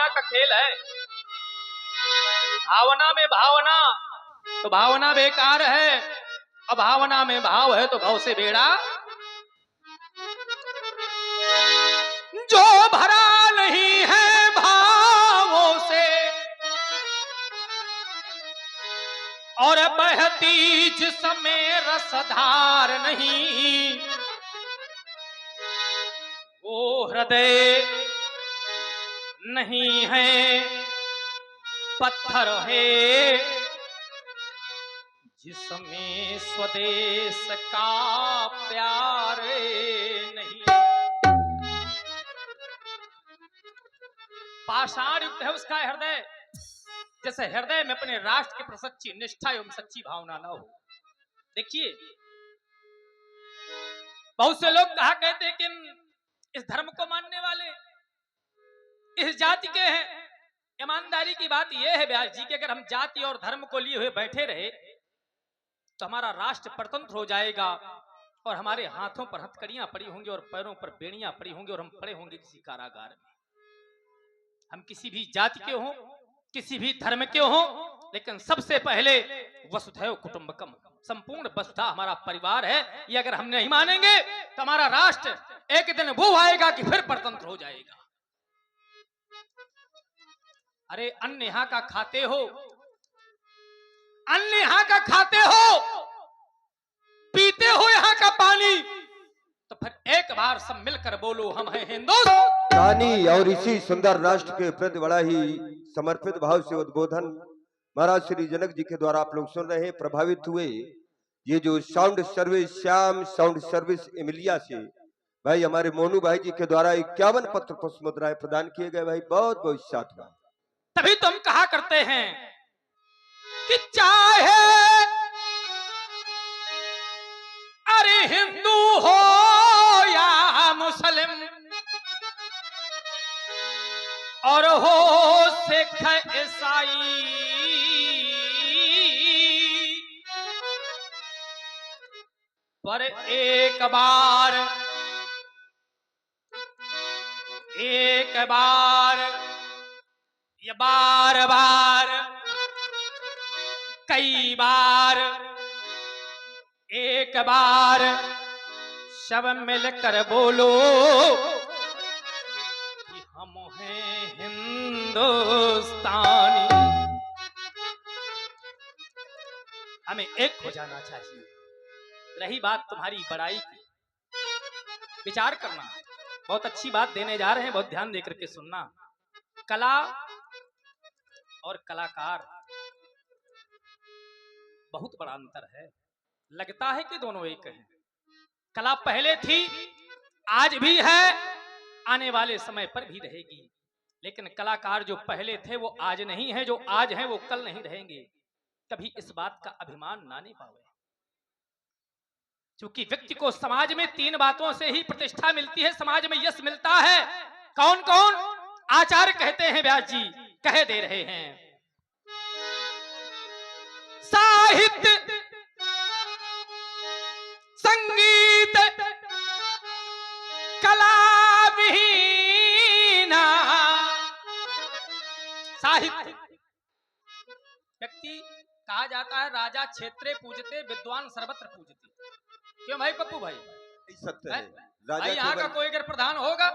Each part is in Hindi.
भावना का खेल है। भावना में भावना तो भावना बेकार है, और भावना में भाव है तो भाव से बेड़ा। जो भरा नहीं है भावों से और बहती जिसमें रसधार नहीं, वो हृदय नहीं है, पत्थर है जिसमें स्वदेश का प्यार नहीं। पाषाण युक्त है उसका हृदय, जैसे हृदय में अपने राष्ट्र के प्रति सच्ची निष्ठा एवं सच्ची भावना न हो। देखिए, बहुत से लोग कहा कहते कि इस धर्म को मानने वाले इस जाति के हैं। ईमानदारी की बात यह है व्यास जी कि अगर हम जाति और धर्म को लिए हुए बैठे रहे तो हमारा राष्ट्र परतंत्र हो जाएगा, और हमारे हाथों पर हथकड़ियां पड़ी होंगी और पैरों पर बेड़ियां पड़ी होंगी, और हम पड़े होंगे किसी कारागार में। हम किसी भी जाति के हों, किसी भी धर्म के हों, लेकिन सबसे पहले वसुधैव कुटुंबकम, संपूर्ण वसुधा हमारा परिवार है। ये अगर हम नहीं मानेंगे तो हमारा राष्ट्र एक दिन वो आएगा कि फिर परतंत्र हो जाएगा। अरे अन्न यहां का खाते हो, अन्न यहां का खाते हो, पीते हो यहां का पानी, तो फिर एक बार सब मिलकर बोलो हम हैं हिंदुस्तानी। और इसी सुंदर राष्ट्र के प्रति बड़ा ही समर्पित भाव से उद्बोधन महाराज श्री जनक जी के द्वारा आप लोग सुन रहे हैं, प्रभावित हुए। ये जो sound service Shyam sound service Imiliya से भाई हमारे मोनू भाई जी के द्वारा 51 पत्र पुष्प मुद्राएं प्रदान किए गए। भाई बहुत बहुत साधुवाद। तभी तो हम कहा करते हैं कि चाहे अरे हिंदू हो या मुस्लिम और हो सिख ईसाई, पर एक बार ये बार बार कई बार एक बार सब मिलकर बोलो कि हम हैं हिंदुस्तानी। हमें एक हो जाना चाहिए। रही बात तुम्हारी बड़ाई की, विचार करना। बहुत अच्छी बात देने जा रहे हैं, बहुत ध्यान देकर के सुनना। कला और कलाकार बहुत बड़ा अंतर है। लगता है कि दोनों एक हैं। कला पहले थी, आज भी है, आने वाले समय पर भी रहेगी। लेकिन कलाकार जो पहले थे वो आज नहीं है, जो आज हैं वो कल नहीं रहेंगे। कभी इस बात का अभिमान ना नहीं पाओगे। क्योंकि व्यक्ति को समाज में 3 बातों से ही प्रतिष्ठा मिलती है, समाज में यश मिलता है। कौन कौन? आचार्य कहते हैं, व्यास जी कह दे रहे हैं, साहित्य, संगीत, कला विहीना। साहित्य, व्यक्ति कहा जाता है राजा क्षेत्रे पूजते विद्वान सर्वत्र पूजते। क्यों भाई पप्पू भाई? सत्य है। भाई यहाँ का कोई अगर प्रधान होगा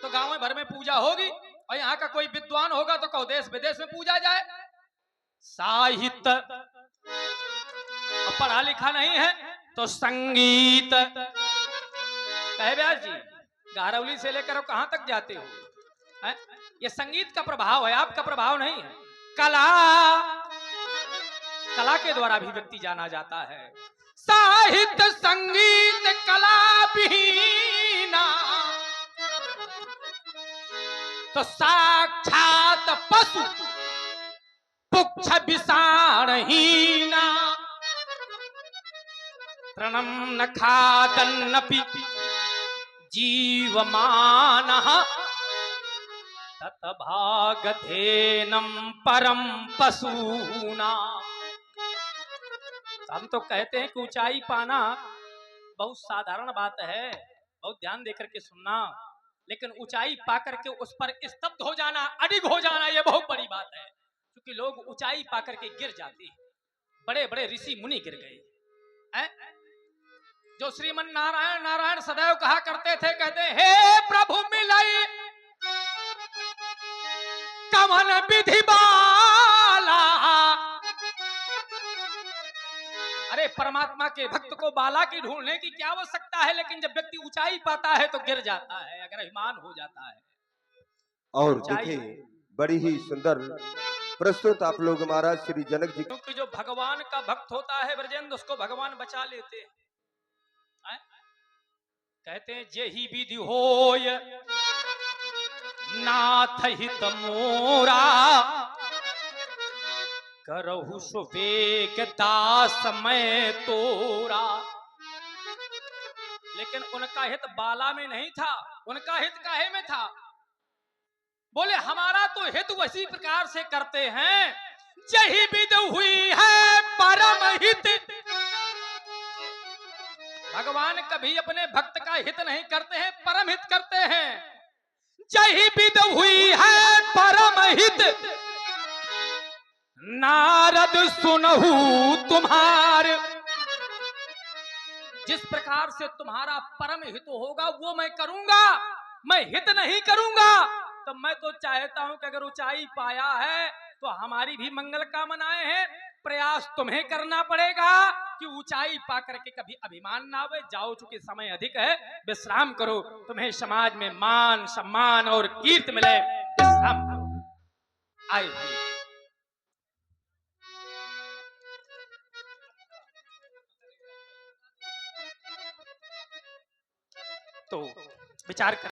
तो गांव भर में पूजा होगी, और यहाँ का कोई विद्वान होगा तो कहो देश विदेश में पूजा जाए। साहित्य, पढ़ा लिखा नहीं है तो संगीत। कहे व्यास जी गारवली से लेकर कहां तक जाते हो? ये संगीत का प्रभाव है, आपका प्रभाव नहीं है। कला, कला के द्वारा भी व्यक्ति जाना जाता है। साहित्य संगीत कला विहीना तो साक्षात पशु पुक्ष विषाणहीना। तृणं न खादन्नपि जीवमानः तत भागधेनं परम पशूना। हम तो कहते हैं कि ऊंचाई पाना बहुत साधारण बात है। बहुत ध्यान देकर के सुनना। लेकिन ऊंचाई पाकर के उस पर स्तब्ध हो जाना, अडिग हो जाना, यह बहुत बड़ी बात है। क्योंकि लोग ऊंचाई पाकर के गिर जाते हैं। बड़े बड़े ऋषि मुनि गिर गए हैं। जो श्रीमन नारायण नारायण सदैव कहा करते थे, कहते हे प्रभु मिलाई कमन विधि बाला। अरे परमात्मा के भक्त को बाला की ढूंढने की क्या आवश्यकता है, लेकिन जब व्यक्ति ऊंचाई पाता है तो गिर जाता है, अगर अभिमान हो जाता है। और देखिए बड़ी ही सुंदर प्रस्तुत आप लोग महाराज श्री जनक जी। क्योंकि जो भगवान का भक्त होता है ब्रजेंद्र, उसको भगवान बचा लेते हैं। कहते हैं जे ही विधि होय नाथ हित मोरा, करहु सुवेग दास मैं तोरा। लेकिन उनका हित बाला में नहीं था, उनका हित काहे में था? बोले हमारा तो हित उसी प्रकार से करते हैं जही विधि हुई है परम हित। भगवान कभी अपने भक्त का हित नहीं करते हैं, परम हित करते हैं। जही विधि हुई है परम हित, नारद सुनहु तुम्हार। जिस प्रकार से तुम्हारा परम हित होगा वो मैं करूंगा, मैं हित नहीं करूंगा। तो मैं तो चाहता हूं कि अगर ऊंचाई पाया है तो हमारी भी मंगल कामनाएं हैं। प्रयास तुम्हें करना पड़ेगा कि ऊंचाई पाकर के कभी अभिमान ना आवे। जाओ, चूंकि समय अधिक है, विश्राम करो, तुम्हें समाज में मान सम्मान और कीर्ति मिले, विश्राम करो। आए तो विचार कर